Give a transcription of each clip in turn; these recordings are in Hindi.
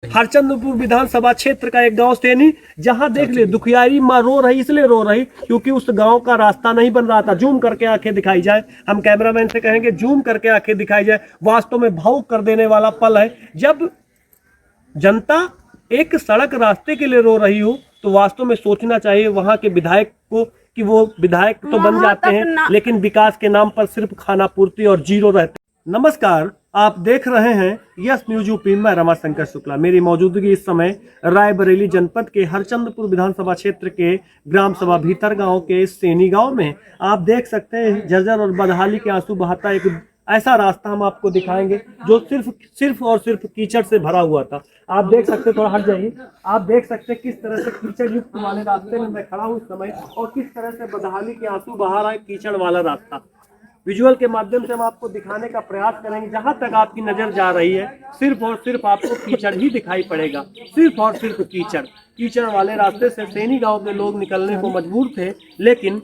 हरचंदपुर विधानसभा क्षेत्र का एक गांव सेनी, जहां देख ले दुखियारी माँ रो रही, इसलिए रो रही क्योंकि उस गांव का रास्ता नहीं बन रहा था। जूम करके आंखें दिखाई जाए, हम कैमरामैन से कहेंगे जूम करके आंखें दिखाई जाए। वास्तव में भावुक कर देने वाला पल है जब जनता एक सड़क रास्ते के लिए रो रही हो, तो वास्तव में सोचना चाहिए वहां के विधायक को कि वो विधायक तो बन जाते हैं लेकिन विकास के नाम पर सिर्फ खाना पूर्ति और जीरो रहते। नमस्कार, आप देख रहे हैं यस न्यूज यूपी। मैं रमाशंकर शुक्ला। मेरी मौजूदगी इस समय रायबरेली जनपद के हरचंदपुर विधानसभा क्षेत्र के ग्राम सभा भीतर गांव के सेनी गांव में आप देख सकते हैं जर्जर और बदहाली के आंसू बहाता एक ऐसा रास्ता हम आपको दिखाएंगे जो सिर्फ और सिर्फ कीचड़ से भरा हुआ था। आप देख सकते, थोड़ा हट जाइए, आप देख सकते किस तरह से कीचड़ युक्त वाले रास्ते में मैं खड़ा हूँ इस समय, और किस तरह से बदहाली के आंसू बहा रहा है कीचड़ वाला रास्ता। विजुअल के माध्यम से हम आपको दिखाने का प्रयास करेंगे। जहां तक आपकी नजर जा रही है सिर्फ और सिर्फ आपको कीचड़ ही दिखाई पड़ेगा, सिर्फ और सिर्फ कीचड़। कीचड़ वाले रास्ते से सेनी गांव के लोग निकलने को मजबूर थे, लेकिन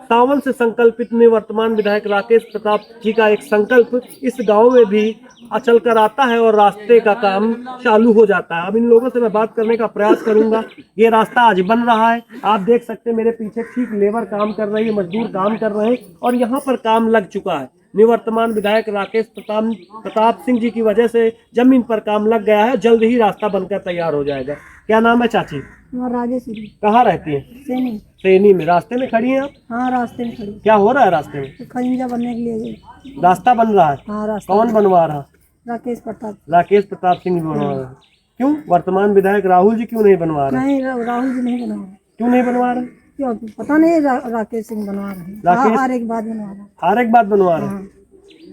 सावन से संकल्पित निवर्तमान विधायक राकेश प्रताप जी का एक संकल्प इस गांव में भी अचल कर आता है और रास्ते का काम चालू हो जाता है। अब इन लोगों से मैं बात करने का प्रयास करूंगा। ये रास्ता आज बन रहा है, आप देख सकते हैं मेरे पीछे ठीक लेबर काम कर रही है, मजदूर काम कर रहे हैं और यहाँ पर काम लग चुका है। निवर्तमान विधायक राकेश प्रताप सिंह जी की वजह से जमीन पर काम लग गया है, जल्द ही रास्ता बनकर तैयार हो जाएगा। क्या नाम है चाची? राजेश्वरी। कहाँ रहती है? सेनी। सेनी में। रास्ते में खड़ी हैं आप? हाँ, रास्ते में खड़ी। क्या हो रहा है रास्ते में? खरिंजा बनने के लिए गई। रास्ता बन रहा है? हाँ, रास्ता। कौन बनवा रहा? राकेश प्रताप। राकेश प्रताप सिंह बनवा रहे हैं। क्यों वर्तमान विधायक राहुल जी क्यों नहीं बनवा रहे? नहीं, राहुल जी नहीं बनवा रहे। क्यों नहीं बनवा रहे? क्यों पता नहीं, राकेश सिंह बनवा रहे हैं। हर एक बात बनवा रहे हैं। हर एक बात बनवा रहे हैं।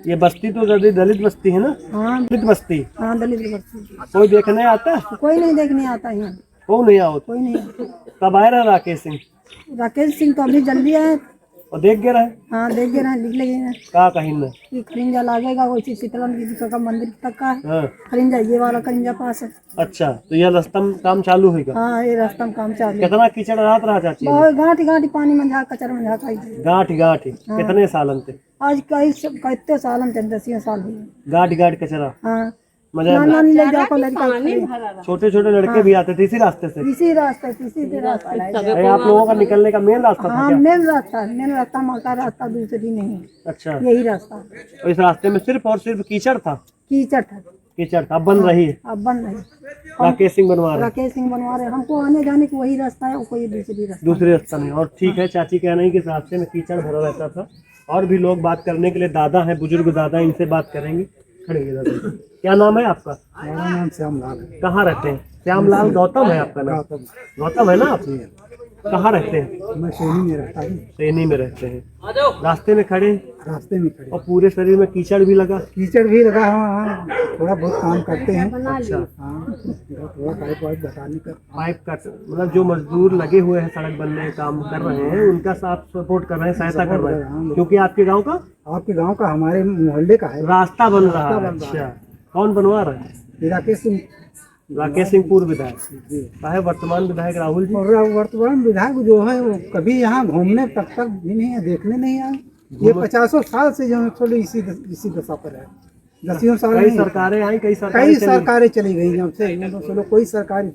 ये बस्ती तो दलित बस्ती है ना? हाँ, दलित बस्ती। हाँ, दलित बस्ती। कोई देखने आता है? कोई नहीं देखने आता है। कौन नहीं आओ? कोई नहीं। कब आए रहा राकेश सिंह? राकेश सिंह तो अभी जल्दी आए और देख गए रहे? हाँ, देख गए रहे, लिख लगे हैं। कहा कहीं न कि खरिंजा लागेगा वैसे शीतलन जी का मंदिर तक का है। हाँ। खरिंजा ये वाला खरिंजा पास है। अच्छा, तो यह रास्ता में काम चालू होगा? हाँ, ये रास्ता में काम चालू। कितना कीचड़ रात रहा चाची? बहुत गांठी पानी में झाक कचरा में झाका। गांठ कितने सालन थे? आज कितने साल हम 10 साल हुए। गांठ कचरा। हाँ, मजा। छोटे छोटे लड़के भी आते थे इसी रास्ते से? इसी रास्ते आप लोगों का निकलने का मेन रास्ता था? हाँ, मेन रास्ता मका रास्ता दूसरी नहीं। अच्छा, यही रास्ता। और इस रास्ते में सिर्फ और सिर्फ कीचड़ था? कीचड़ था। कीचड़ था। अब बन रही है? अब बन रही। राकेश सिंह बनवा रहे? राकेश सिंह बनवा रहे। हमको आने जाने की वही रास्ता है, कोई दूसरी रास्ता नहीं। और ठीक है, चाची कहना है कि इस रास्ते में कीचड़ भरा रहता था। और भी लोग बात करने के लिए दादा है, बुजुर्ग दादा, इनसे बात करेंगे। खड़े दादा, क्या नाम है आपका? मेरा नाम श्यामलाल है। कहाँ रहते हैं? श्यामलाल गौतम है आपका नाम? गौतम है ना आप? कहाँ रहते हैं? मैं सेनी में रहता हूँ। सेनी में रहते हैं। रास्ते में खड़े? रास्ते में खड़े। और पूरे शरीर में कीचड़ भी लगा? कीचड़ भी लगा। हाँ, थोड़ा बहुत काम करते हैं। अच्छा, हाँ, थोड़ा पाइप बताने का। पाइप का मतलब जो मजदूर लगे हुए हैं सड़क बनने का काम कर रहे हैं उनका साथ सपोर्ट कर रहे हैं, सहायता कर रहे हैं। क्योंकि आपके गाँव का हमारे मोहल्ले का है, रास्ता बन रहा है। अच्छा, कौन बनवा रहा है? राकेश सिंह पूर्व विधायक है। वर्तमान विधायक राहुल जी? वर्तमान विधायक जो है वो कभी यहाँ घूमने तक भी नहीं है, देखने नहीं आए। ये 50 साल से जो है इसी दशा पर है। 10 साल कई सरकारें आई, कई सरकारें चली गई। जब से चलो कोई सरकार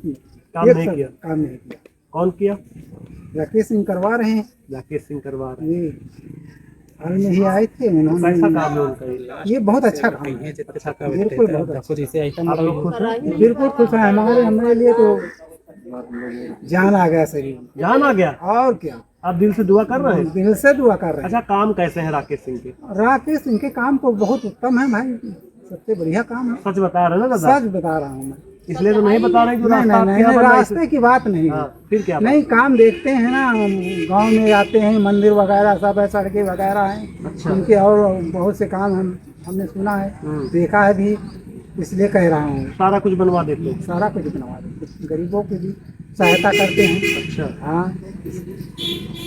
काम नहीं किया। कौन किया? राकेश सिंह करवा रहे हैं। राकेश सिंह करवा रहे हैं। हाल में ही आए थे उन्होंने। कैसा काम है उनका? ये बहुत अच्छा काम है। अच्छा काम। बिल्कुल बहुत अच्छा। आप लोग खुश हैं? बिल्कुल खुश हैं। हमारे लिए तो जान आ गया, शरीर जान आ गया। और क्या, आप दिल से दुआ कर रहे हैं? दिल से दुआ कर रहे हैं। अच्छा, काम कैसे है राकेश सिंह के? राकेश सिंह के काम तो बहुत उत्तम है भाई, सबसे बढ़िया काम है। सच बता रहे हैं ना दादा? सच बता रहा हूँ मैं। इसलिए तो नहीं बता रहे कि नहीं, रास्ते की बात नहीं। फिर क्या? नहीं, काम देखते हैं ना, गांव में आते हैं, मंदिर वगैरह सब है, सड़कें वगैरह हैं। अच्छा। उनके और बहुत से काम हमने सुना है, देखा है भी, इसलिए कह रहा हूँ। सारा कुछ बनवा देते हैं? सारा कुछ बनवा देते, गरीबों की भी सहायता करते हैं। अच्छा। हाँ,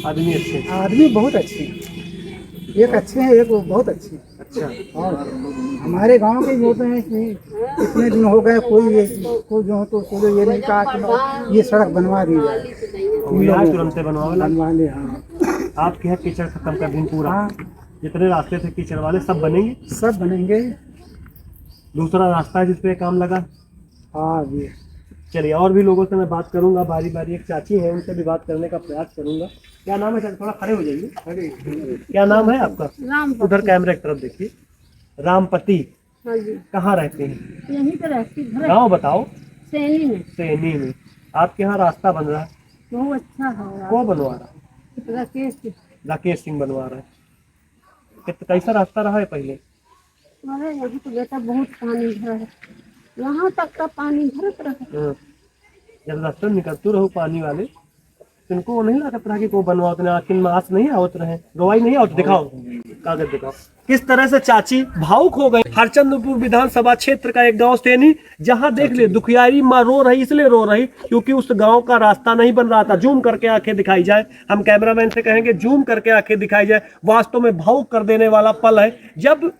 आदमी अच्छे हैं? आदमी बहुत अच्छे हैं। एक अच्छे हैं, एक बहुत अच्छे हैं। अच्छा। और हमारे गांव के जो हैं कि इतने दिन हो गए कोई जो तो चलो ये नहीं कहा कि ये सड़क बनवा दी जाए, तुरंत बनवा ले। हाँ, आपके यहाँ कीचड़ खत्म कर दिन पूरा? हाँ, जितने रास्ते थे कीचड़ वाले सब बनेंगे? सब बनेंगे। दूसरा रास्ता है जिसपे काम लगा? हाँ जी। चलिए, और भी लोगों से मैं बात करूंगा बारी बारी। एक चाची है, उनसे भी बात करने का प्रयास करूंगा। क्या नाम है? थोड़ा खड़े हो जाइए। क्या नाम है आपका? रामपति। उधर कैमरे की तरफ देखिए। रामपति। हाँ जी, कहाँ रहते हैं? यहीं पे रहती घर गाँव बताओ। सैनी में। सैनी में। आपके यहाँ रास्ता बन रहा है, बहुत अच्छा है। कौन बनवा रहा है? राकेश। राकेश सिंह बनवा रहा है। कैसा रास्ता रहा है पहले? अरे यहाँ तो बेटा बहुत पानी भरा है, यहाँ तक का पानी भरत रहा। जब रास्ते में निकलते रहो पानी वाले, तुमको वो नहीं लगता रहा कि को बनवाओ, इतने आखिर में आस नहीं आवत रहे, रोवाई नहीं आवत? दिखाओ कागज, दिखाओ। किस तरह से चाची भावुक हो गई। हरचंदपुर विधानसभा क्षेत्र का एक गांव सैनी, जहां देख ले दुखियारी माँ रो रही, इसलिए रो रही क्योंकि उस गांव का रास्ता नहीं बन रहा था। जूम करके आंखें दिखाई जाए, हम कैमरामैन से कहेंगे जूम करके आंखें दिखाई जाए। वास्तव में भावुक कर देने वाला पल है जब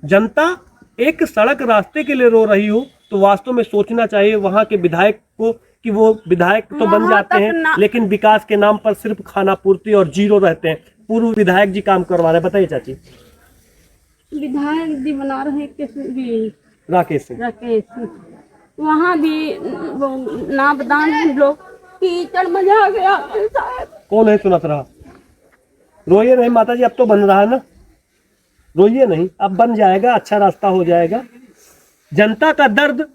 जनता एक सड़क रास्ते के लिए रो रही हो, तो वास्तव में सोचना चाहिए वहां के विधायक को कि वो विधायक तो बन जाते हैं लेकिन विकास के नाम पर सिर्फ खाना पूर्ति और जीरो रहते हैं। पूर्व विधायक जी काम करवा रहे हैं, बताइए चाची। विधायक जी बना रहे भी राकेश सिंह। राकेश सिंह। वहाँ भी वो नापदान लोग कीचड़ मजा आ गया शायद। कौन है सुनत रहा? रोइए नहीं माता जी, अब तो बन रहा है ना, रोइए नहीं, अब बन जाएगा, अच्छा रास्ता हो जाएगा। जनता का दर्द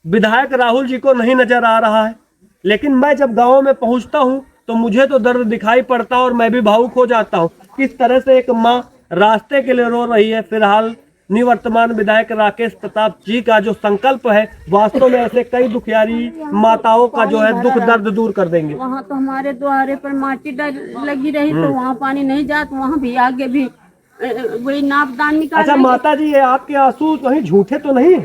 विधायक राहुल जी को नहीं नजर आ रहा है, लेकिन मैं जब गांव में पहुंचता हूं तो मुझे तो दर्द दिखाई पड़ता है और मैं भी भावुक हो जाता हूं। किस तरह से एक माँ रास्ते के लिए रो रही है। फिलहाल निवर्तमान विधायक राकेश प्रताप जी का जो संकल्प है, वास्तव में ऐसे कई दुखियारी माताओं का जो है दुख दर्द दूर कर देंगे। वहाँ तो हमारे द्वारे पर माटी लगी रही तो वहाँ पानी नहीं जाता, वहाँ भी आगे भी वही नापदान निकाल। अच्छा माता जी, ये आपके आंसू कहीं झूठे तो नहीं?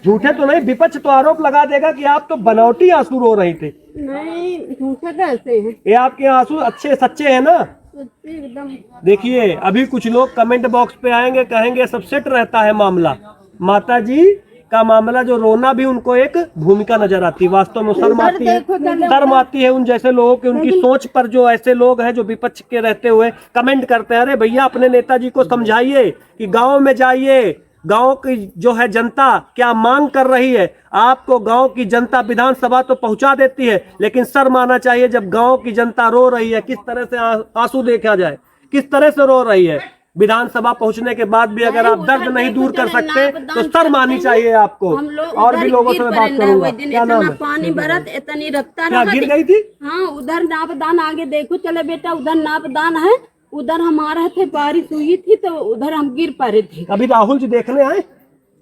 झूठे तो नहीं? विपक्ष तो आरोप लगा देगा कि आप तो बनावटी आंसू रो रही थी। नहीं, झूठे कैसे हैं? ये आपके आंसू अच्छे सच्चे हैं ना? एकदम। देखिए, अभी कुछ लोग कमेंट बॉक्स पे आएंगे, कहेंगे सब सेट रहता है मामला। माता जी का मामला जो रोना भी उनको एक भूमिका नजर आती है। वास्तव में शर्म आती है, शर्म आती है उन जैसे लोगों की, उनकी सोच पर जो ऐसे लोग हैं जो विपक्ष के रहते हुए कमेंट करते हैं। अरे भैया, अपने नेताजी को समझाइए कि गांव में जाइए, गांव की जो है जनता क्या मांग कर रही है। आपको गांव की जनता विधानसभा तो पहुंचा देती है, लेकिन शर्म आना चाहिए जब गांव की जनता रो रही है। किस तरह से आंसू देखा जाए, किस तरह से रो रही है। विधानसभा पहुंचने के बाद भी अगर आप दर्द नहीं दूर कर सकते तो शर्म आनी चाहिए आपको। और भी लोगों से मैं बात करूंगा। क्या नाम है? पानी भरत इतनी रफ्तार क्या गिर गई थी? हाँ, उधर नापदान आगे देखो, चले बेटा उधर नापदान है, उधर हम आ रहे थे, बारिश हुई थी तो उधर हम गिर पा रहे थे। अभी राहुल जी देखने आए?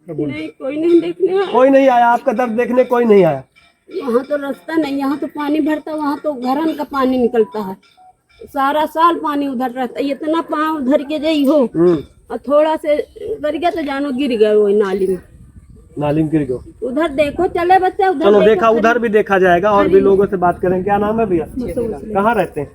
नहीं, कोई नहीं देखने आया। कोई नहीं आया आपका दर्द देखने? कोई नहीं आया। यहाँ तो रास्ता नहीं, यहाँ तो पानी भरता, वहाँ तो घरन का पानी निकलता है, सारा साल पानी उधर रहता है। इतना पाँव धर के जाइ हो और थोड़ा से कर गया तो जानो गिर गए वो नाली में। नाली में गिर गए। उधर देखो, चले बच्चा उधर। चलो देखा, उधर भी देखा जाएगा। और भी लोगों से बात करें। क्या नाम है भैया? कहाँ रहते हैं?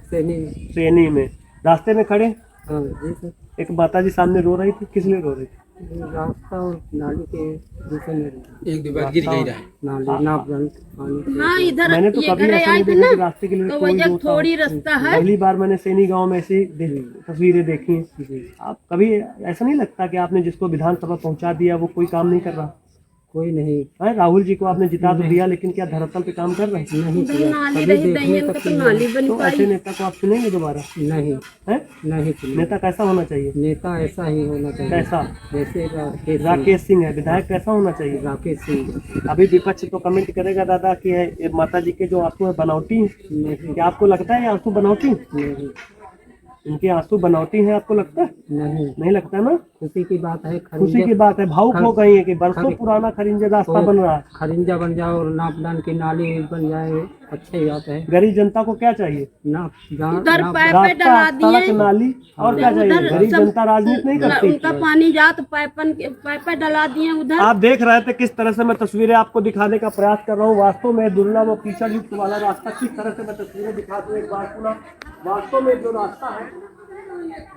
सैनी में। रास्ते में खड़े? हाँ जी सर। एक माता जी सामने रो रही थी, किस लिए रो रही थी? रास्ता और नाली के बीच में एक दो बार गिर गई रहा। नाली नापदान पानी। हाँ, इधर मैंने तो ये कभी घरे ऐसा आए नहीं थे देखा ना, कि रास्ते के लिए तो कोई वजह रोता थोड़ी हो। रास्ता है। पहली बार मैंने सैनी गांव में ऐसी तस्वीरें देखी हैं। आप कभी ऐसा नहीं लगता कि आपने जिसको विधानसभा पहुंचा दिया वो कोई काम नहीं कर रहा? कोई नहीं है, राहुल जी को आपने जिता तो दिया, लेकिन क्या धरातल पे काम कर रहे हैं? नहीं उधर नाली रही दैयन का तो नाली बन तो ऐसे नेता को आप चुनेंगे दोबारा? नहीं है? नहीं चुने। नेता कैसा होना चाहिए? नेता ऐसा ही होना चाहिए कैसा? जैसे राकेश सिंह है। विधायक कैसा होना चाहिए? राकेश सिंह। अभी विपक्ष तो कमेंट करेगा दादा कि ये माता जी के जो आंसू है बनावटी हैं। नहीं क्या आपको लगता है ये आंसू बनावटी? नहीं इनके आंसू बनावटी हैं, आपको लगता है? नहीं, नहीं लगता ना? खुशी की बात है। खुशी की बात है। भावुक हो गई है कि बरसों पुराना खरिंजा रास्ता बन रहा है। खरिंजा बन जाए और नापदान की नाली बन जाए, अच्छी बात है। गरीब जनता को क्या चाहिए? नाप उधर पाइप रास्ता, डला सड़क, दिए, नाली, और क्या चाहिए? गरीब जनता राजनीति नहीं करती। उनका पानी जा तो पाइप डला दिए उधर। आप देख रहे थे किस तरह से मैं तस्वीरें आपको दिखाने का प्रयास कर रहा हूँ। वास्तव में दुर्लभ और कीचड़ युक्त वाला रास्ता, किस तरह से मैं तस्वीरें दिखा दूँ एक बार पुनः। वास्तव में जो रास्ता है,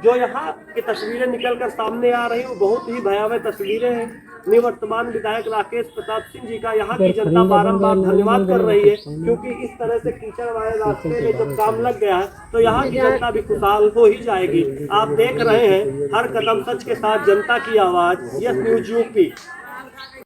जो यहाँ की तस्वीरें निकलकर सामने आ रही है, वो बहुत ही भयावह तस्वीरें हैं। निवर्तमान विधायक राकेश प्रताप सिंह जी का यहाँ की जनता बारंबार धन्यवाद कर रही है, क्योंकि इस तरह से कीचड़ वाले रास्ते में जब काम लग गया है तो यहाँ की जनता भी खुशहाल हो ही जाएगी। आप देख रहे हैं हर कदम सच के साथ जनता की आवाज, यस न्यूज यूपी।